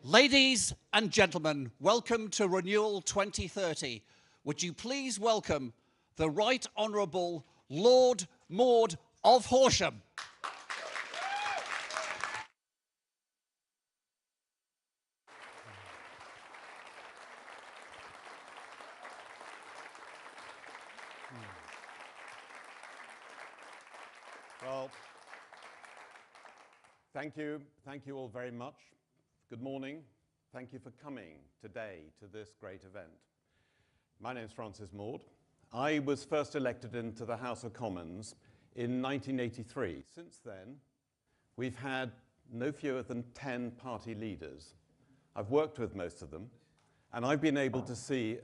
Ladies and gentlemen, welcome to Renewal 2030. Would you please welcome the Right Honourable Lord Maud of Horsham. Well, thank you all very much. Good morning. Thank you for coming today to this great event. My name is Francis Maud. I was first elected into the House of Commons in 1983. Since then, we've had no fewer than 10 party leaders. I've worked with most of them, and I've been able to see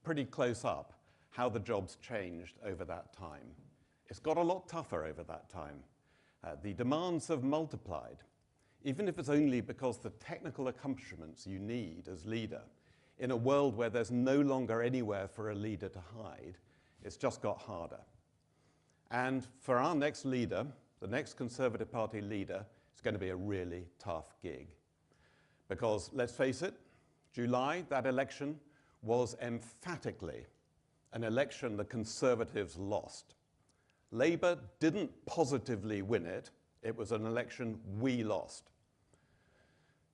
pretty close up how the job's changed over that time. It's got a lot tougher over that time. The demands have multiplied, even if it's only because the technical accomplishments you need as leader, in a world where there's no longer anywhere for a leader to hide, it's just got harder. And for our next leader, the next Conservative Party leader, it's going to be a really tough gig. Because let's face it, July, that election was emphatically an election the Conservatives lost. Labour didn't positively win it. It was an election we lost.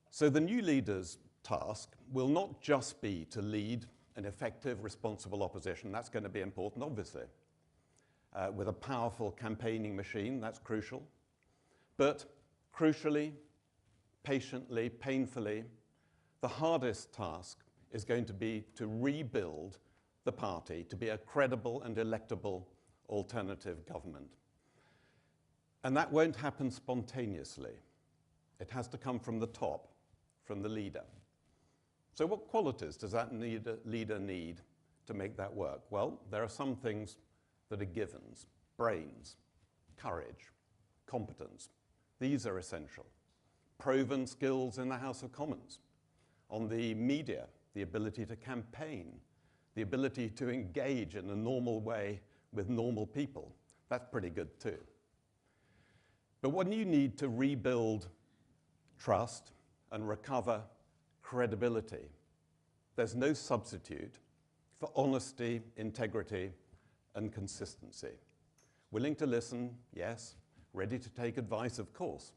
So the new leader's task will not just be to lead an effective, responsible opposition. That's going to be important, obviously. With a powerful campaigning machine, that's crucial. But crucially, patiently, painfully, the hardest task is going to be to rebuild the party to be a credible and electable alternative government. And that won't happen spontaneously. It has to come from the top, from the leader. So what qualities does that leader need to make that work? Well, there are some things that are givens: brains, courage, competence. These are essential. Proven skills in the House of Commons, on the media, the ability to campaign, the ability to engage in a normal way with normal people. That's pretty good too. But when you need to rebuild trust and recover credibility, there's no substitute for honesty, integrity, and consistency. Willing to listen, yes. Ready to take advice, of course.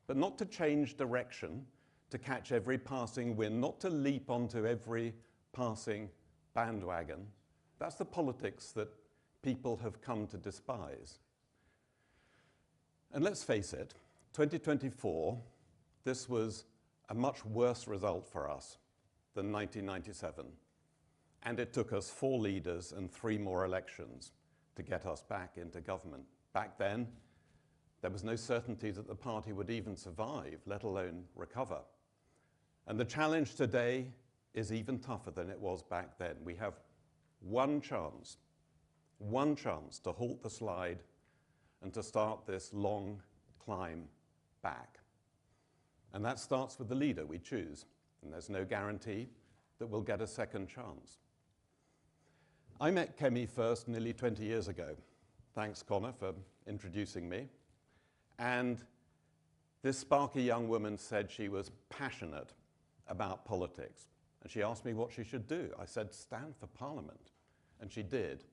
But not to change direction, to catch every passing wind, not to leap onto every passing bandwagon. That's the politics that people have come to despise. And let's face it, 2024, this was a much worse result for us than 1997. And it took us 4 leaders and 3 more elections to get us back into government. Back then, there was no certainty that the party would even survive, let alone recover. And the challenge today is even tougher than it was back then. We have one chance to halt the slide and to start this long climb back. And that starts with the leader we choose, and there's no guarantee that we'll get a second chance. I met Kemi first nearly 20 years ago. Thanks, Connor, for introducing me. And this sparky young woman said she was passionate about politics. And she asked me what she should do. I said, stand for Parliament. And she did.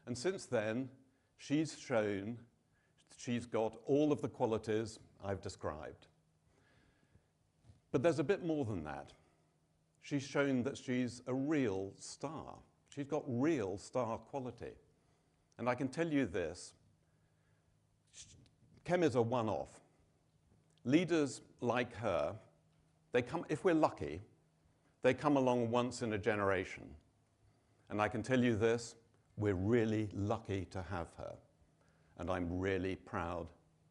And since then, she's shown she's got all of the qualities I've described. But there's a bit more than that. She's shown that she's a real star. She's got real star quality. And I can tell you this, Kemi's a one-off. Leaders like her, they come, if we're lucky, they come along once in a generation. And I can tell you this, we're really lucky to have her. And I'm really proud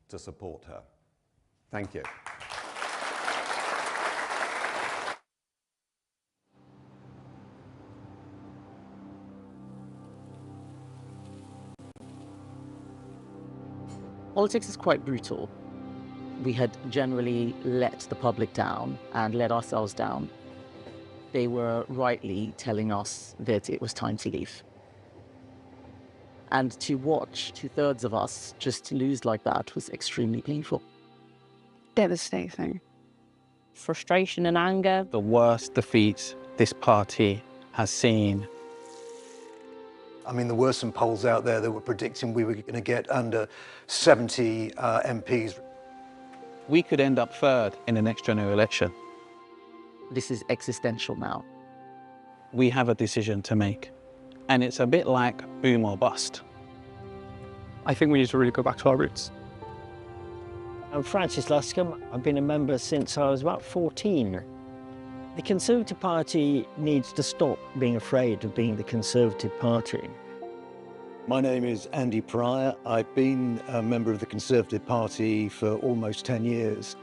to support her. Thank you. Politics is quite brutal. We had generally let the public down and let ourselves down. They were rightly telling us that it was time to leave. And to watch 2/3 of us just lose like that was extremely painful. Devastating. frustration and anger. The worst defeat this party has seen. I mean, there were some polls out there that were predicting we were going to get under 70 MPs. We could end up third in the next general election. This is existential now. We have a decision to make, and it's a bit like boom or bust. I think we need to really go back to our roots. I'm Francis Luscombe. I've been a member since I was about 14. The Conservative Party needs to stop being afraid of being the Conservative Party. My name is Andy Pryor. I've been a member of the Conservative Party for almost 10 years.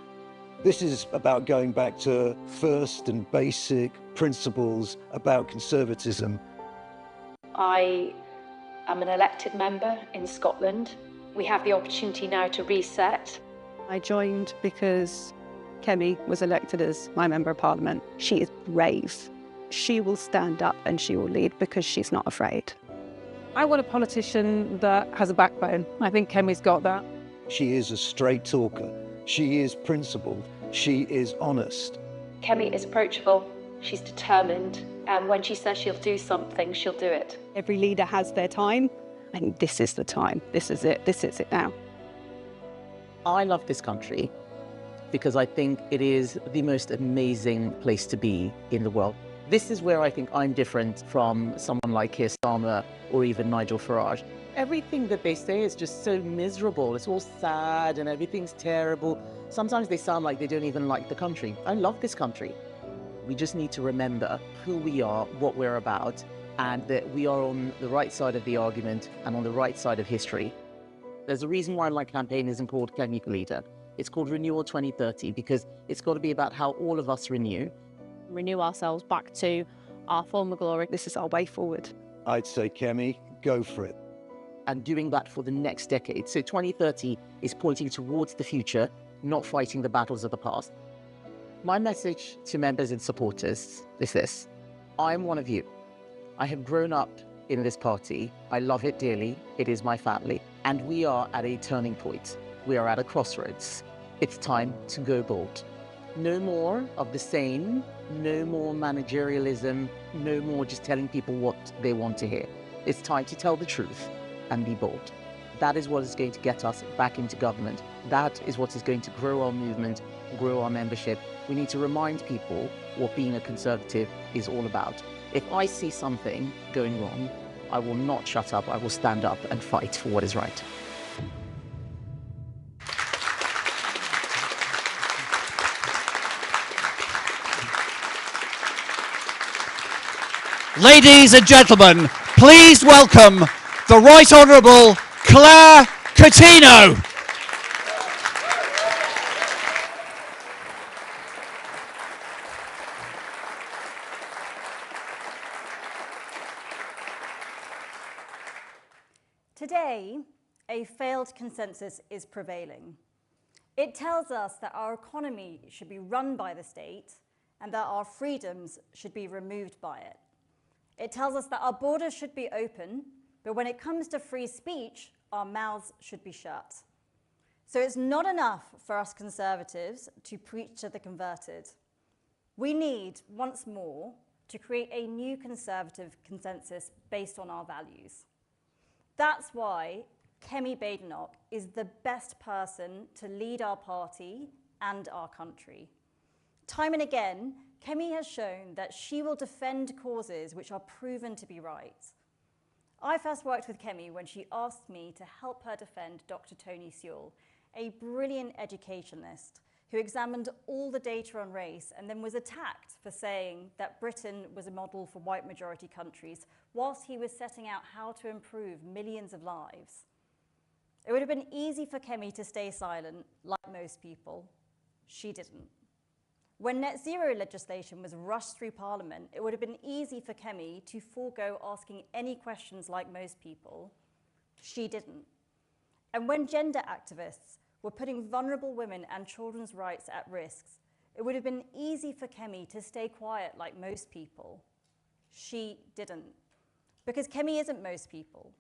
This is about going back to first and basic principles about conservatism. I am an elected member in Scotland. We have the opportunity now to reset. I joined because Kemi was elected as my Member of Parliament. She is brave. She will stand up and she will lead because she's not afraid. I want a politician that has a backbone. I think Kemi's got that. She is a straight talker. She is principled. She is honest. Kemi is approachable. She's determined. And when she says she'll do something, she'll do it. Every leader has their time, and this is the time. This is it. This is it now. I love this country because I think it is the most amazing place to be in the world. This is where I think I'm different from someone like Keir Starmer or even Nigel Farage. Everything that they say is just so miserable. It's all sad and everything's terrible. Sometimes they sound like they don't even like the country. I love this country. We just need to remember who we are, what we're about, and that we are on the right side of the argument and on the right side of history. There's a reason why my campaign isn't called Kemi Leader. It's called Renewal 2030 because it's got to be about how all of us renew. Renew ourselves back to our former glory. This is our way forward. I'd say, Kemi, go for it. And doing that for the next decade. So 2030 is pointing towards the future, not fighting the battles of the past. My message to members and supporters is this. I'm one of you. I have grown up in this party. I love it dearly. It is my family. And we are at a turning point. We are at a crossroads. It's time to go bold. No more of the same, no more managerialism, no more just telling people what they want to hear. It's time to tell the truth and be bold. That is what is going to get us back into government. That is what is going to grow our movement, grow our membership. We need to remind people what being a Conservative is all about. If I see something going wrong, I will not shut up. I will stand up and fight for what is right. Ladies and gentlemen, please welcome the Right Honourable Claire Coutinho. Today, a failed consensus is prevailing. It tells us that our economy should be run by the state and that our freedoms should be removed by it. It tells us that our borders should be open, but when it comes to free speech, our mouths should be shut. So it's not enough for us Conservatives to preach to the converted. We need, once more, to create a new Conservative consensus based on our values. That's why Kemi Badenoch is the best person to lead our party and our country. Time and again, Kemi has shown that she will defend causes which are proven to be right. I first worked with Kemi when she asked me to help her defend Dr. Tony Sewell, a brilliant educationalist who examined all the data on race and then was attacked for saying that Britain was a model for white majority countries whilst he was setting out how to improve millions of lives. It would have been easy for Kemi to stay silent, like most people. She didn't. When net zero legislation was rushed through Parliament, it would have been easy for Kemi to forego asking any questions like most people. She didn't. And when gender activists were putting vulnerable women and children's rights at risk, it would have been easy for Kemi to stay quiet like most people. She didn't. Because Kemi isn't most people.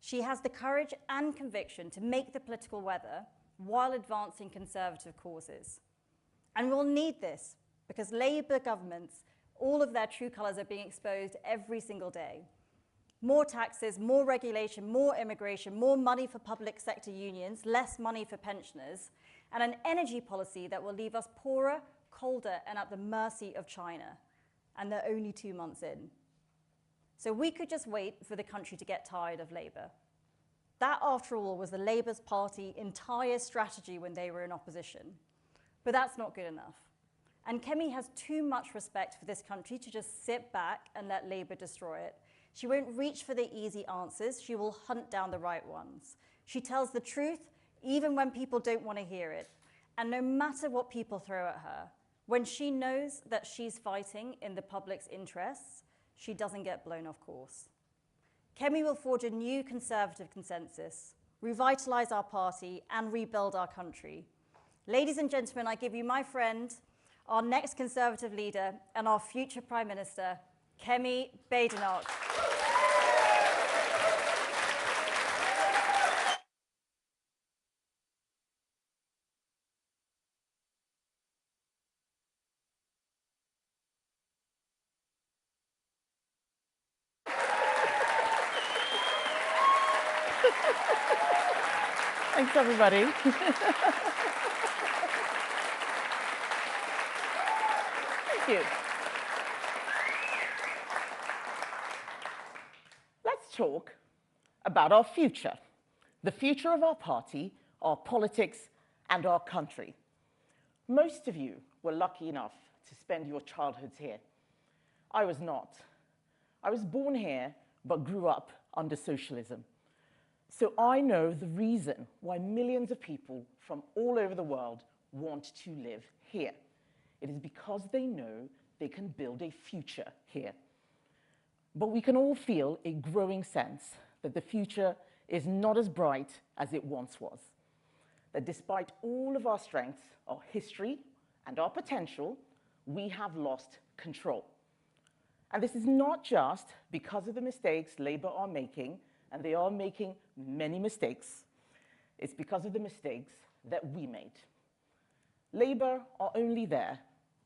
She has the courage and conviction to make the political weather while advancing Conservative causes. And we'll need this because Labour governments, all of their true colours are being exposed every single day. More taxes, more regulation, more immigration, more money for public sector unions, less money for pensioners, and an energy policy that will leave us poorer, colder, and at the mercy of China. And they're only 2 months in. So we could just wait for the country to get tired of Labour. That, after all, was the Labour Party's entire strategy when they were in opposition. But that's not good enough. And Kemi has too much respect for this country to just sit back and let Labour destroy it. She won't reach for the easy answers. She will hunt down the right ones. She tells the truth, even when people don't want to hear it. And no matter what people throw at her, when she knows that she's fighting in the public's interests, she doesn't get blown off course. Kemi will forge a new Conservative consensus, revitalise our party, and rebuild our country. Ladies and gentlemen, I give you my friend, our next Conservative leader, and our future Prime Minister, Kemi Badenoch. Thanks, everybody. Thank you. Let's talk about our future, the future of our party, our politics, and our country. Most of you were lucky enough to spend your childhoods here. I was not. I was born here, but grew up under socialism. So I know the reason why millions of people from all over the world want to live here. It is because they know they can build a future here. But we can all feel a growing sense that the future is not as bright as it once was. That despite all of our strengths, our history, and our potential, we have lost control. And this is not just because of the mistakes Labour are making, and they are making many mistakes. It's because of the mistakes that we made. Labour are only there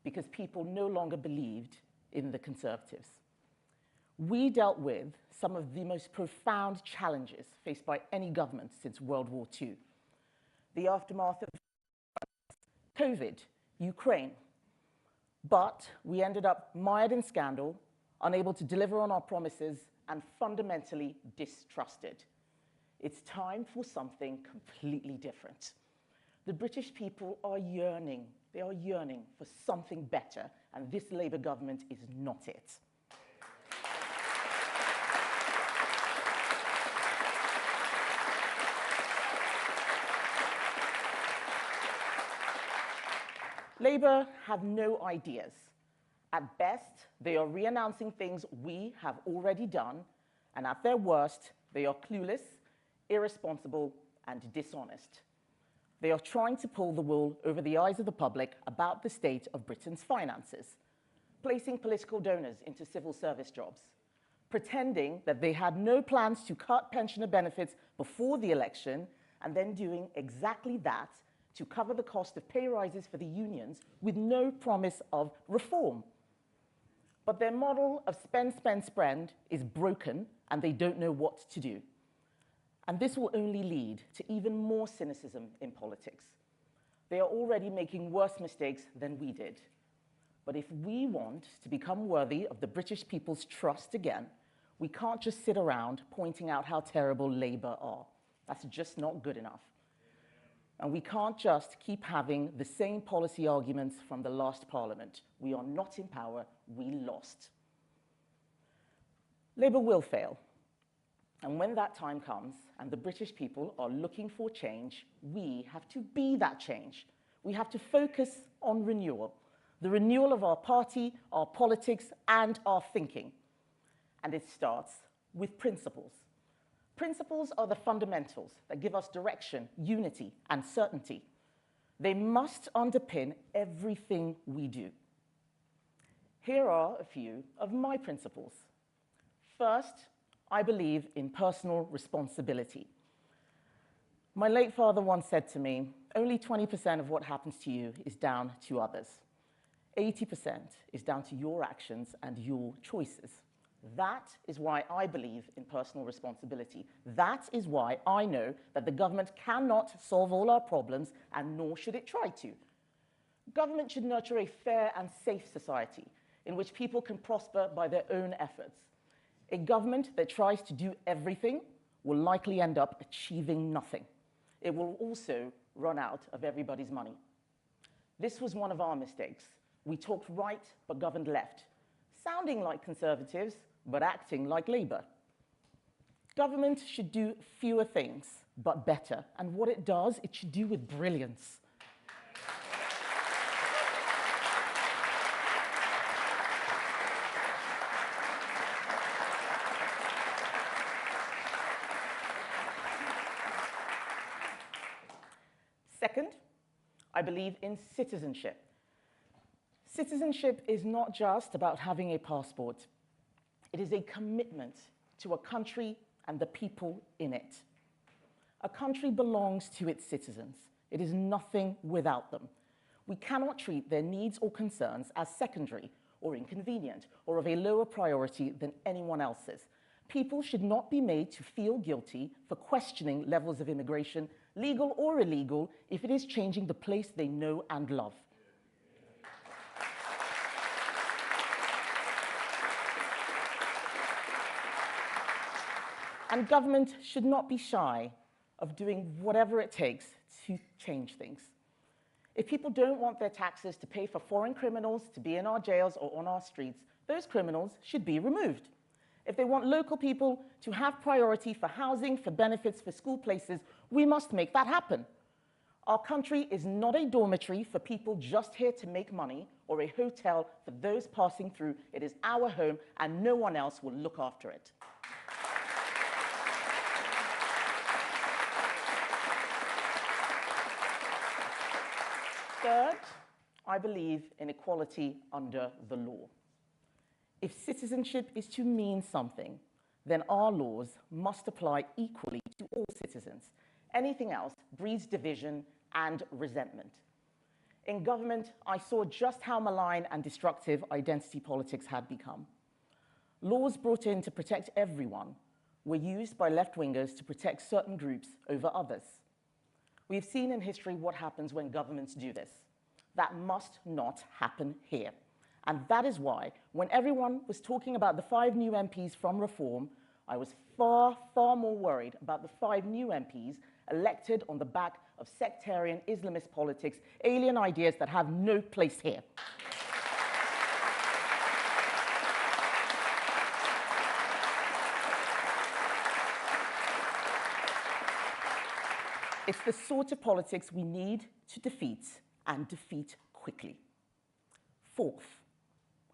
because people no longer believed in the Conservatives. We dealt with some of the most profound challenges faced by any government since World War II. The aftermath of COVID, Ukraine. But we ended up mired in scandal, unable to deliver on our promises, and fundamentally distrusted. It's time for something completely different. The British people are yearning. They are yearning for something better, and this Labour government is not it. Labour have no ideas. At best, they are re-announcing things we have already done, and at their worst, they are clueless, irresponsible, and dishonest. They are trying to pull the wool over the eyes of the public about the state of Britain's finances, placing political donors into civil service jobs, pretending that they had no plans to cut pensioner benefits before the election, and then doing exactly that to cover the cost of pay rises for the unions with no promise of reform. But their model of spend, spend, spend is broken, and they don't know what to do. And this will only lead to even more cynicism in politics. They are already making worse mistakes than we did. But if we want to become worthy of the British people's trust again, we can't just sit around pointing out how terrible Labour are. That's just not good enough. And we can't just keep having the same policy arguments from the last parliament. We are not in power, we lost. Labour will fail. And when that time comes and the British people are looking for change, we have to be that change. We have to focus on renewal, the renewal of our party, our politics, and our thinking. And it starts with principles. Principles are the fundamentals that give us direction, unity, and certainty. They must underpin everything we do. Here are a few of my principles. First, I believe in personal responsibility. My late father once said to me, only 20% of what happens to you is down to others. 80% is down to your actions and your choices. That is why I believe in personal responsibility. That is why I know that the government cannot solve all our problems, and nor should it try to. Government should nurture a fair and safe society in which people can prosper by their own efforts. A government that tries to do everything will likely end up achieving nothing. It will also run out of everybody's money. This was one of our mistakes. We talked right but governed left, sounding like conservatives but acting like Labour. Government should do fewer things but better, and what it does, it should do with brilliance. Second, I believe in citizenship. Citizenship is not just about having a passport. It is a commitment to a country and the people in it. A country belongs to its citizens. It is nothing without them. We cannot treat their needs or concerns as secondary or inconvenient or of a lower priority than anyone else's. People should not be made to feel guilty for questioning levels of immigration, legal or illegal, if it is changing the place they know and love. And government should not be shy of doing whatever it takes to change things. If people don't want their taxes to pay for foreign criminals to be in our jails or on our streets, those criminals should be removed. If they want local people to have priority for housing, for benefits, for school places, we must make that happen. Our country is not a dormitory for people just here to make money or a hotel for those passing through. It is our home, and no one else will look after it. Third, I believe in equality under the law. If citizenship is to mean something, then our laws must apply equally to all citizens. Anything else breeds division and resentment. In government, I saw just how malign and destructive identity politics had become. Laws brought in to protect everyone were used by left-wingers to protect certain groups over others. We've seen in history what happens when governments do this. That must not happen here. And that is why, when everyone was talking about the 5 new MPs from Reform, I was far, far more worried about the 5 new MPs elected on the back of sectarian Islamist politics, alien ideas that have no place here. It's the sort of politics we need to defeat, and defeat quickly. Fourth,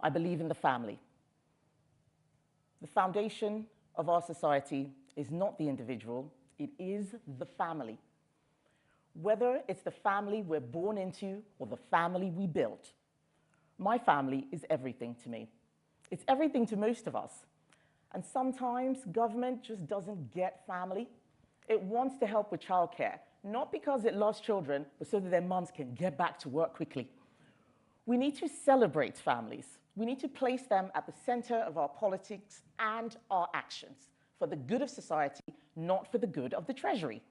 I believe in the family. The foundation of our society is not the individual, it is the family. Whether it's the family we're born into or the family we built, my family is everything to me. It's everything to most of us. And sometimes government just doesn't get family. It wants to help with childcare, not because it loves children, but so that their moms can get back to work quickly. We need to celebrate families. We need to place them at the center of our politics and our actions for the good of society, not for the good of the Treasury.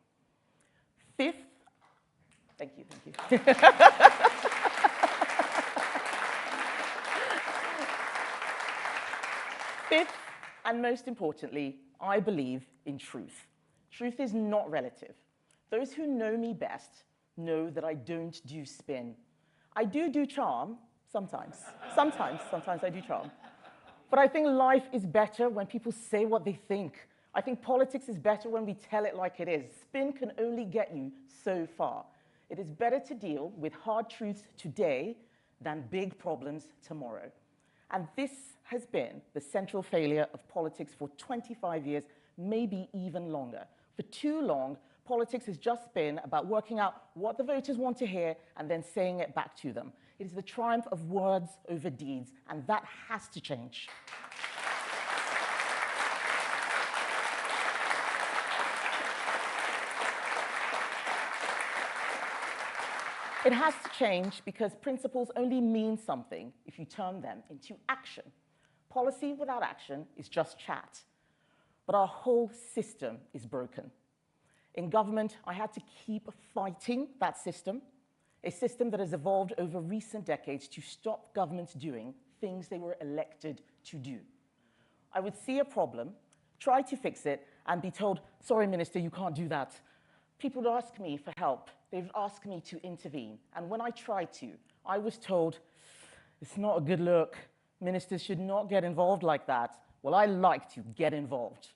Fifth, thank you. Fifth, and most importantly, I believe in truth. Truth is not relative. Those who know me best know that I don't do spin. I do charm, sometimes. Sometimes I do charm. But I think life is better when people say what they think. I think politics is better when we tell it like it is. Spin can only get you so far. It is better to deal with hard truths today than big problems tomorrow. And this has been the central failure of politics for 25 years, maybe even longer. For too long, politics has just been about working out what the voters want to hear and then saying it back to them. It is the triumph of words over deeds, and that has to change. It has to change because principles only mean something if you turn them into action. Policy without action is just chat. But our whole system is broken. In government, I had to keep fighting that system, a system that has evolved over recent decades to stop governments doing things they were elected to do. I would see a problem, try to fix it, and be told, sorry, Minister, you can't do that. People would ask me for help. They would ask me to intervene. And when I tried to, I was told, it's not a good look. Ministers should not get involved like that. Well, I like to get involved.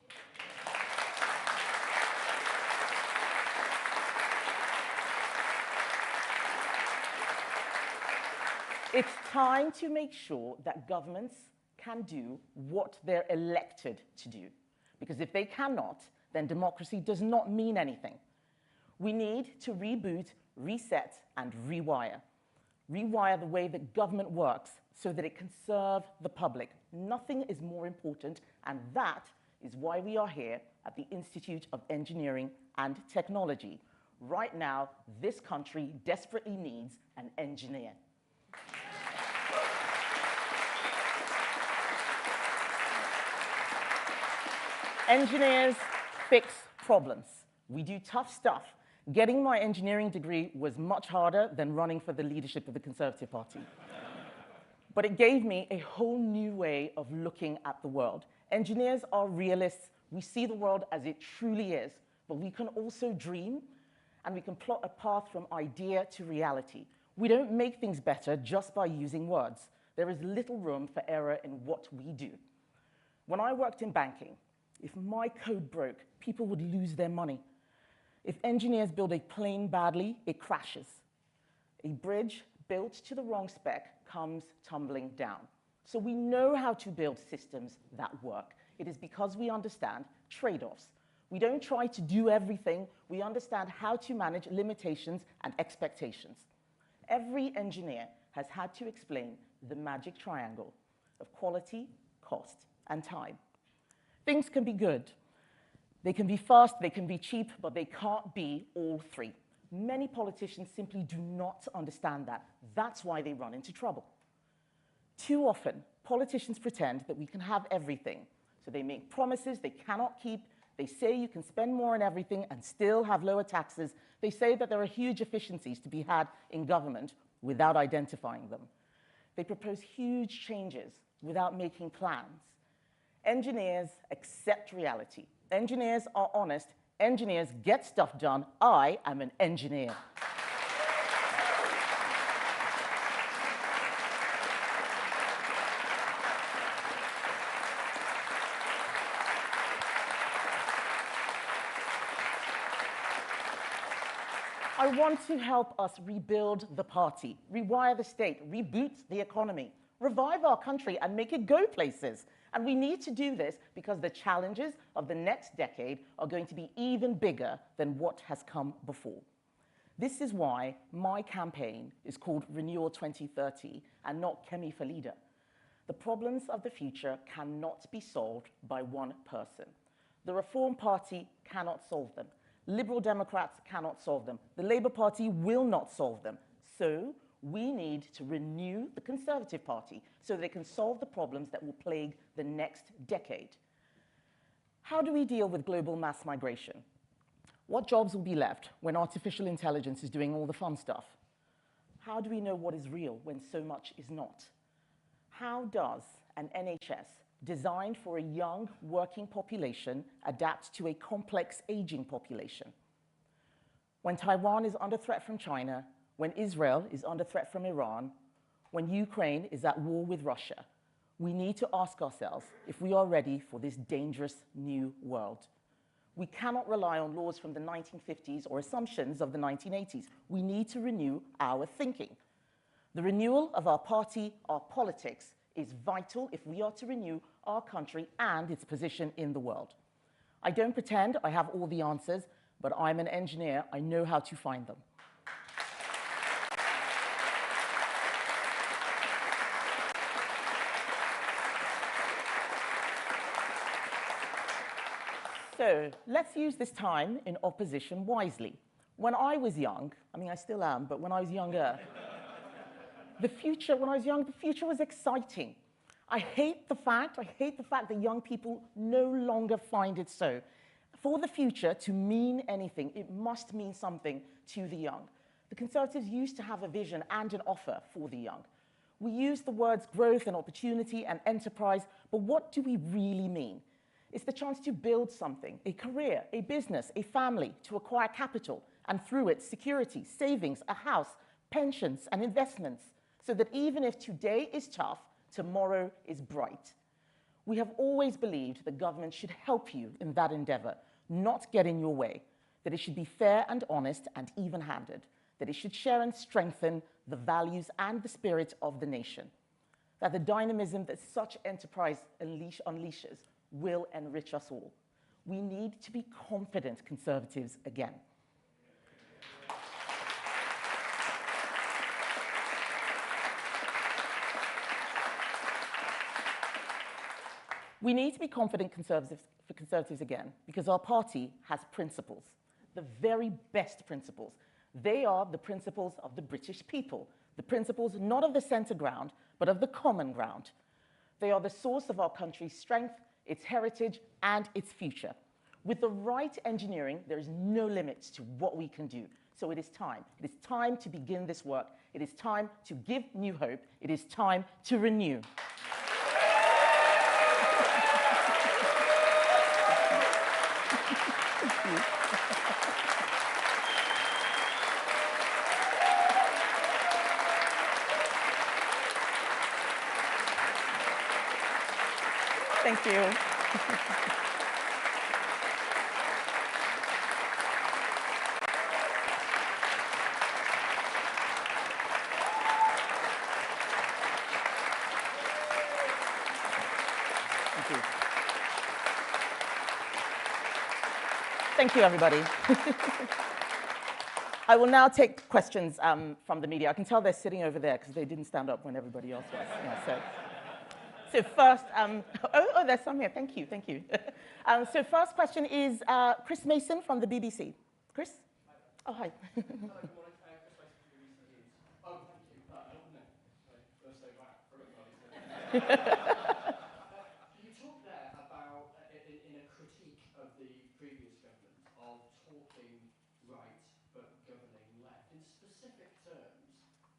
It's time to make sure that governments can do what they're elected to do. Because if they cannot, then democracy does not mean anything. We need to reboot, reset, and rewire. Rewire the way that government works so that it can serve the public. Nothing is more important, and that is why we are here at the Institute of Engineering and Technology. Right now, this country desperately needs an engineer. Engineers fix problems. We do tough stuff. Getting my engineering degree was much harder than running for the leadership of the Conservative Party. But it gave me a whole new way of looking at the world. Engineers are realists. We see the world as it truly is, but we can also dream, and we can plot a path from idea to reality. We don't make things better just by using words. There is little room for error in what we do. When I worked in banking, if my code broke, people would lose their money. If engineers build a plane badly, it crashes. A bridge built to the wrong spec comes tumbling down. So we know how to build systems that work. It is because we understand trade-offs. We don't try to do everything. We understand how to manage limitations and expectations. Every engineer has had to explain the magic triangle of quality, cost, and time. Things can be good. They can be fast, they can be cheap, but they can't be all three. Many politicians simply do not understand that. That's why they run into trouble. Too often, politicians pretend that we can have everything. So they make promises they cannot keep. They say you can spend more on everything and still have lower taxes. They say that there are huge efficiencies to be had in government without identifying them. They propose huge changes without making plans. Engineers accept reality. Engineers are honest. Engineers get stuff done. I am an engineer. I want to help us rebuild the party, rewire the state, reboot the economy, revive our country, and make it go places. And we need to do this because the challenges of the next decade are going to be even bigger than what has come before. This is why my campaign is called Renewal 2030 and not Kemi for Leader. The problems of the future cannot be solved by one person. The Reform Party cannot solve them. Liberal Democrats cannot solve them. The Labour Party will not solve them. So we need to renew the Conservative Party so that it can solve the problems that will plague the next decade. How do we deal with global mass migration? What jobs will be left when artificial intelligence is doing all the fun stuff? How do we know what is real when so much is not? How does an NHS designed for a young working population adapt to a complex aging population? When Taiwan is under threat from China, when Israel is under threat from Iran, when Ukraine is at war with Russia, we need to ask ourselves if we are ready for this dangerous new world. We cannot rely on laws from the 1950s or assumptions of the 1980s. We need to renew our thinking. The renewal of our party, our politics, is vital if we are to renew our country and its position in the world. I don't pretend I have all the answers, but I'm an engineer. I know how to find them. So let's use this time in opposition wisely. When I was young, I mean, I still am, but when I was younger, the future was exciting. I hate the fact that young people no longer find it so. For the future to mean anything, it must mean something to the young. The Conservatives used to have a vision and an offer for the young. We use the words growth and opportunity and enterprise, but what do we really mean? It's the chance to build something, a career, a business, a family, to acquire capital, and through it, security, savings, a house, pensions, and investments, so that even if today is tough, tomorrow is bright. We have always believed that government should help you in that endeavor, not get in your way, that it should be fair and honest and even-handed, that it should share and strengthen the values and the spirit of the nation, that the dynamism that such enterprise unleashes will enrich us all. We need to be confident Conservatives again. We need to be confident Conservatives again, because our party has principles, the very best principles. They are the principles of the British people, the principles not of the centre ground, but of the common ground. They are the source of our country's strength, its heritage, and its future. With the right engineering, there is no limit to what we can do. So it is time. It is time to begin this work. It is time to give new hope. It is time to renew. Thank you. Thank you, everybody. I will now take questions from the media. I can tell they're sitting over there because they didn't stand up when everybody else was. Yeah, so first, there's some here. Thank you, thank you. So first question is Chris Mason from the BBC. Chris? Oh, hi. Hello, good morning. Chris Mason from the BBC News. Oh, thank you. I don't know. First day back for everybody. You talked there about, in a critique of the previous government, of talking right but governing left. In specific terms,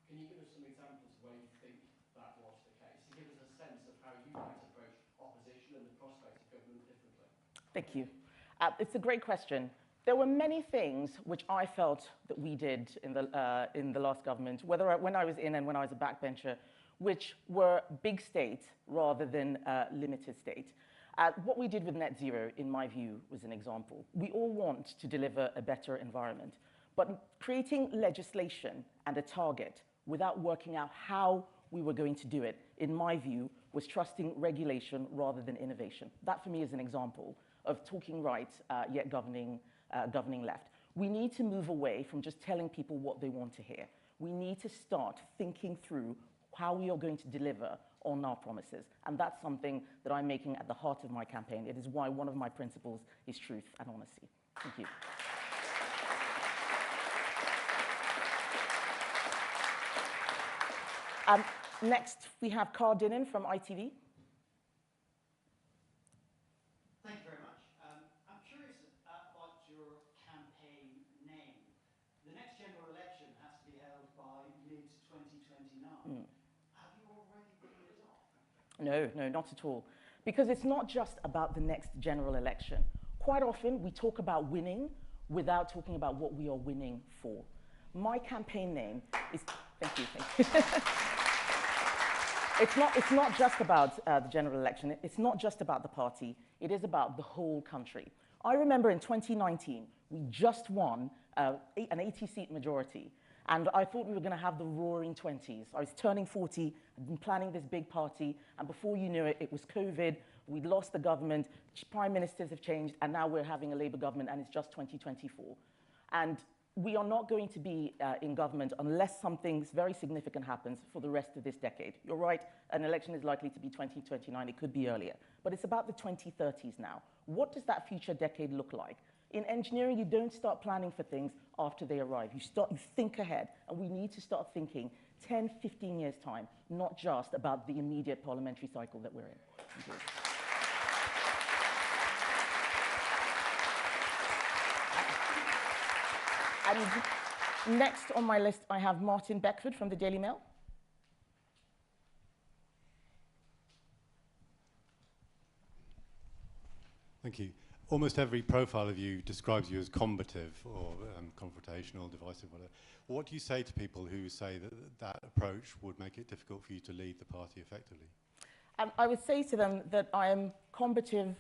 can you give us some examples where you think that was the case? To give us a sense of how you might approach opposition and the prospect of government differently. Thank you. It's a great question. There were many things which I felt that we did in the last government, when I was in and when I was a backbencher, which were big state rather than limited state. What we did with net zero, in my view, was an example. We all want to deliver a better environment, but creating legislation and a target without working out how we were going to do it, in my view, was trusting regulation rather than innovation. That, for me, is an example of talking right, yet governing left. We need to move away from just telling people what they want to hear. We need to start thinking through how we are going to deliver on our promises. And that's something that I'm making at the heart of my campaign. It is why one of my principles is truth and honesty. Thank you. Next, we have Carl Dinnan from ITV. Thank you very much. I'm curious about your campaign name. The next general election has to be held by mid-2029. Have you already written it off? No, not at all. Because it's not just about the next general election. Quite often, we talk about winning without talking about what we are winning for. My campaign name is... Thank you. It's not just about the general election. It's not just about the party. It is about the whole country. I remember in 2019, we just won an 80-seat majority. And I thought we were going to have the roaring 20s. I was turning 40, I'd been planning this big party, and before you knew it, it was COVID, we'd lost the government, prime ministers have changed, and now we're having a Labour government, and it's just 2024. And we are not going to be in government unless something very significant happens for the rest of this decade. You're right, an election is likely to be 2029, it could be earlier. But it's about the 2030s now. What does that future decade look like? In engineering, you don't start planning for things after they arrive. You think ahead, and we need to start thinking 10, 15 years' time, not just about the immediate parliamentary cycle that we're in. Thank you. And next on my list, I have Martin Beckford from the Daily Mail. Thank you. Almost every profile of you describes you as combative or confrontational, divisive, whatever. What do you say to people who say that that approach would make it difficult for you to lead the party effectively? I would say to them that I am combative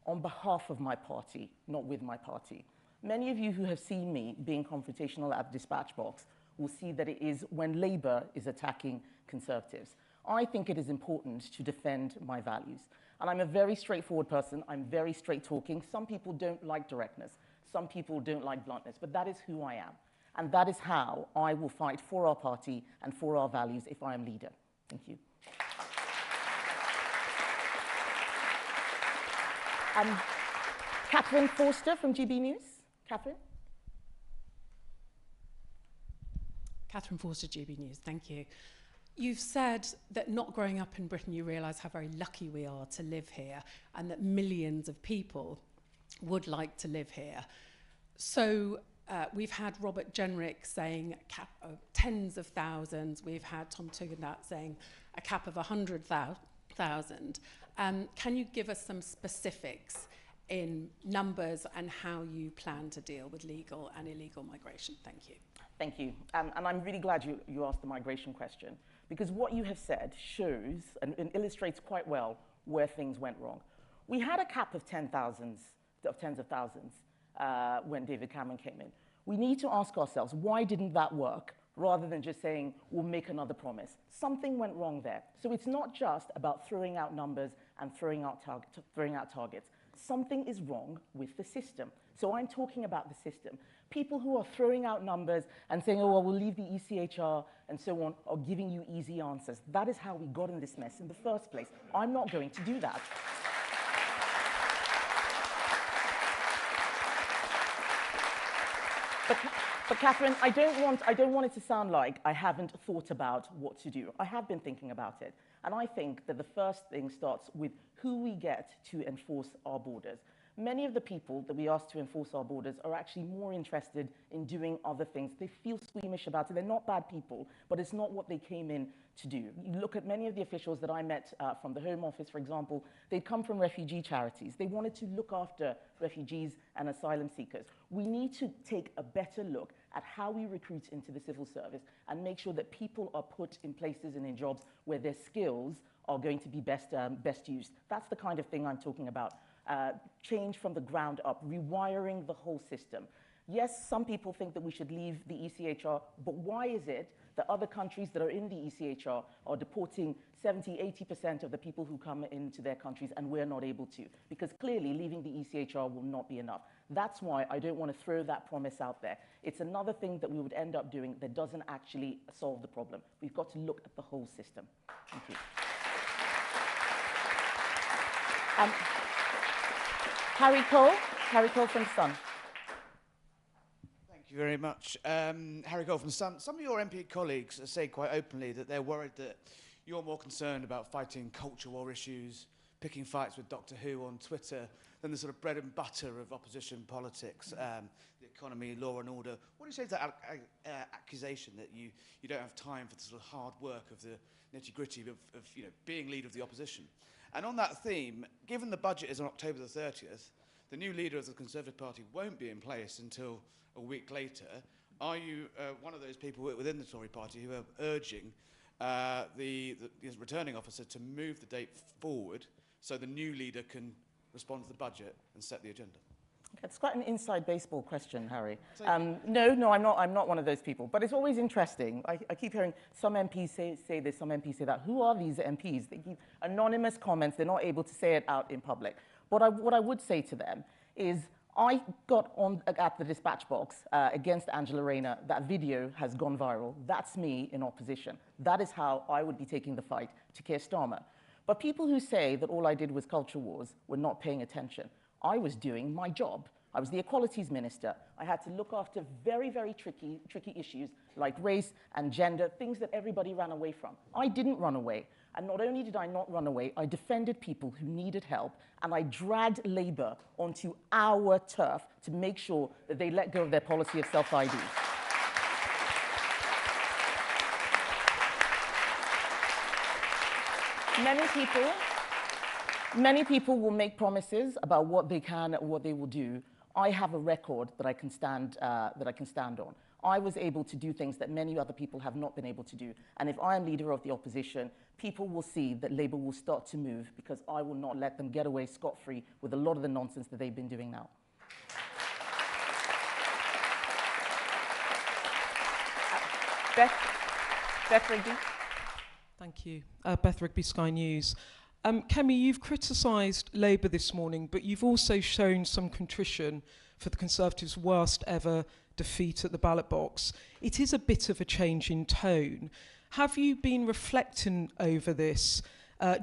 on behalf of my party, not with my party. Many of you who have seen me being confrontational at the dispatch box will see that it is when Labour is attacking Conservatives. I think it is important to defend my values. And I'm a very straightforward person. I'm very straight talking. Some people don't like directness. Some people don't like bluntness. But that is who I am. And that is how I will fight for our party and for our values if I am leader. Thank you. Catherine Forster from GB News. Catherine? Catherine Forster, GB News. Thank you. You've said that not growing up in Britain, you realise how very lucky we are to live here and that millions of people would like to live here. So we've had Robert Jenrick saying a cap of tens of thousands. We've had Tom Tugendhat saying a cap of 100,000. Can you give us some specifics in numbers and how you plan to deal with legal and illegal migration? Thank you. Thank you. And I'm really glad you asked the migration question, because what you have said shows and illustrates quite well where things went wrong. We had a cap of tens of thousands when David Cameron came in. We need to ask ourselves, why didn't that work, rather than just saying, we'll make another promise? Something went wrong there. So it's not just about throwing out numbers and throwing out targets. Something is wrong with the system. So I'm talking about the system. People who are throwing out numbers and saying, oh, well, we'll leave the ECHR and so on, are giving you easy answers. That is how we got in this mess in the first place. I'm not going to do that. But Catherine, I don't want it to sound like I haven't thought about what to do. I have been thinking about it. And I think that the first thing starts with who we get to enforce our borders. Many of the people that we ask to enforce our borders are actually more interested in doing other things. They feel squeamish about it. They're not bad people, but it's not what they came in to do. You look at many of the officials that I met from the Home Office, for example, they'd come from refugee charities. They wanted to look after refugees and asylum seekers. We need to take a better look at how we recruit into the civil service and make sure that people are put in places and in jobs where their skills are going to be best used. That's the kind of thing I'm talking about. Change from the ground up, rewiring the whole system. Yes, some people think that we should leave the ECHR, but why is it that other countries that are in the ECHR are deporting 70, 80% of the people who come into their countries and we're not able to? Because clearly leaving the ECHR will not be enough. That's why I don't want to throw that promise out there. It's another thing that we would end up doing that doesn't actually solve the problem. We've got to look at the whole system. Thank you. Harry Cole from Sun. Thank you very much. Harry Cole from Sun. Some of your MP colleagues say quite openly that they're worried that you're more concerned about fighting culture war issues, picking fights with Doctor Who on Twitter, than the sort of bread and butter of opposition politics, the economy, law and order. What do you say to that accusation that you don't have time for the sort of hard work of the nitty-gritty of being leader of the opposition? And on that theme, given the budget is on October the 30th, the new leader of the Conservative Party won't be in place until a week later. Are you one of those people within the Tory party who are urging the returning officer to move the date forward so the new leader can respond to the budget and set the agenda? It's quite an inside baseball question, Harry. No, I'm not one of those people. But it's always interesting. I keep hearing some MPs say this, some MPs say that. Who are these MPs? They give anonymous comments. They're not able to say it out in public. What I would say to them is I got on at the dispatch box against Angela Rayner. That video has gone viral. That's me in opposition. That is how I would be taking the fight to Keir Starmer. But people who say that all I did was culture wars were not paying attention. I was doing my job. I was the Equalities Minister. I had to look after very, very tricky issues like race and gender, things that everybody ran away from. I didn't run away. And not only did I not run away, I defended people who needed help, and I dragged Labour onto our turf to make sure that they let go of their policy of self-ID. Many people will make promises about what they can, what they will do. I have a record that I can stand on. I was able to do things that many other people have not been able to do. And if I am leader of the opposition, people will see that Labour will start to move because I will not let them get away scot-free with a lot of the nonsense that they've been doing now. Beth Rigby. Thank you. Beth Rigby, Sky News. Kemi, you've criticised Labour this morning, but you've also shown some contrition for the Conservatives' worst ever defeat at the ballot box. It is a bit of a change in tone. Have you been reflecting over this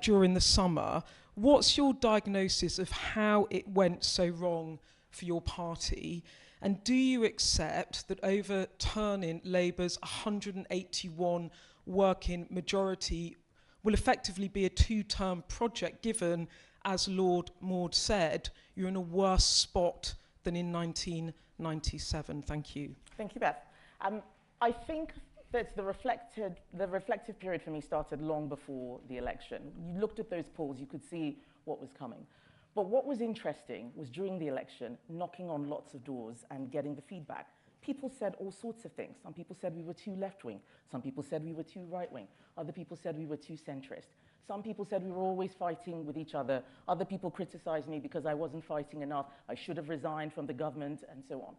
during the summer? What's your diagnosis of how it went so wrong for your party? And do you accept that overturning Labour's 181 working majority will effectively be a two-term project, given, as Lord Maud said, you're in a worse spot than in 1997? Thank you. Thank you, Beth. I think that the reflective period for me started long before the election. You looked at those polls, you could see what was coming. But what was interesting was during the election, knocking on lots of doors and getting the feedback. People said all sorts of things. Some people said we were too left-wing. Some people said we were too right-wing. Other people said we were too centrist. Some people said we were always fighting with each other. Other people criticized me because I wasn't fighting enough. I should have resigned from the government, and so on.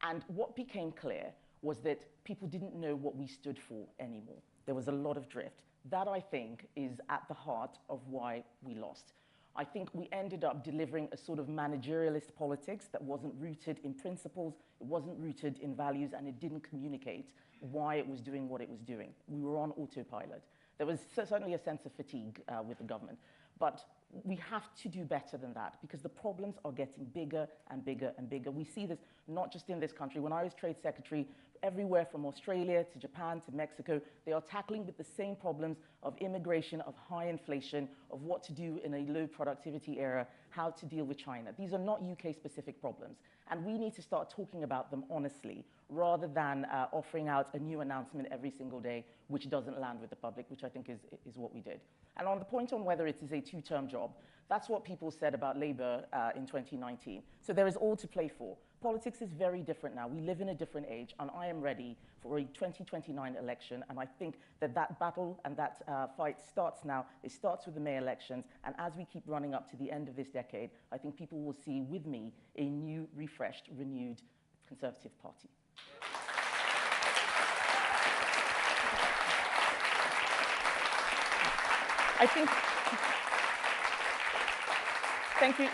And what became clear was that people didn't know what we stood for anymore. There was a lot of drift. That, I think, is at the heart of why we lost. I think we ended up delivering a sort of managerialist politics that wasn't rooted in principles, it wasn't rooted in values, and it didn't communicate why it was doing what it was doing. We were on autopilot. There was certainly a sense of fatigue with the government, but we have to do better than that because the problems are getting bigger and bigger and bigger. We see this not just in this country. When I was Trade Secretary, everywhere from Australia to Japan to Mexico, they are tackling with the same problems of immigration, of high inflation, of what to do in a low productivity era, how to deal with China. These are not UK-specific problems, and we need to start talking about them honestly, rather than offering out a new announcement every single day, which doesn't land with the public, which I think is what we did. And on the point on whether it is a two-term job, that's what people said about Labour in 2019. So there is all to play for. Politics is very different now. We live in a different age, and I am ready for a 2029 election, and I think that that battle and that fight starts now. It starts with the May elections, and as we keep running up to the end of this decade, I think people will see with me a new, refreshed, renewed Conservative Party. I think...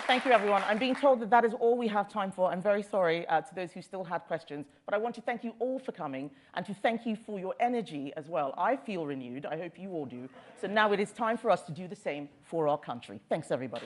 Thank you, everyone. I'm being told that that is all we have time for. I'm very sorry to those who still had questions, but I want to thank you all for coming and to thank you for your energy as well. I feel renewed. I hope you all do. So now it is time for us to do the same for our country. Thanks, everybody.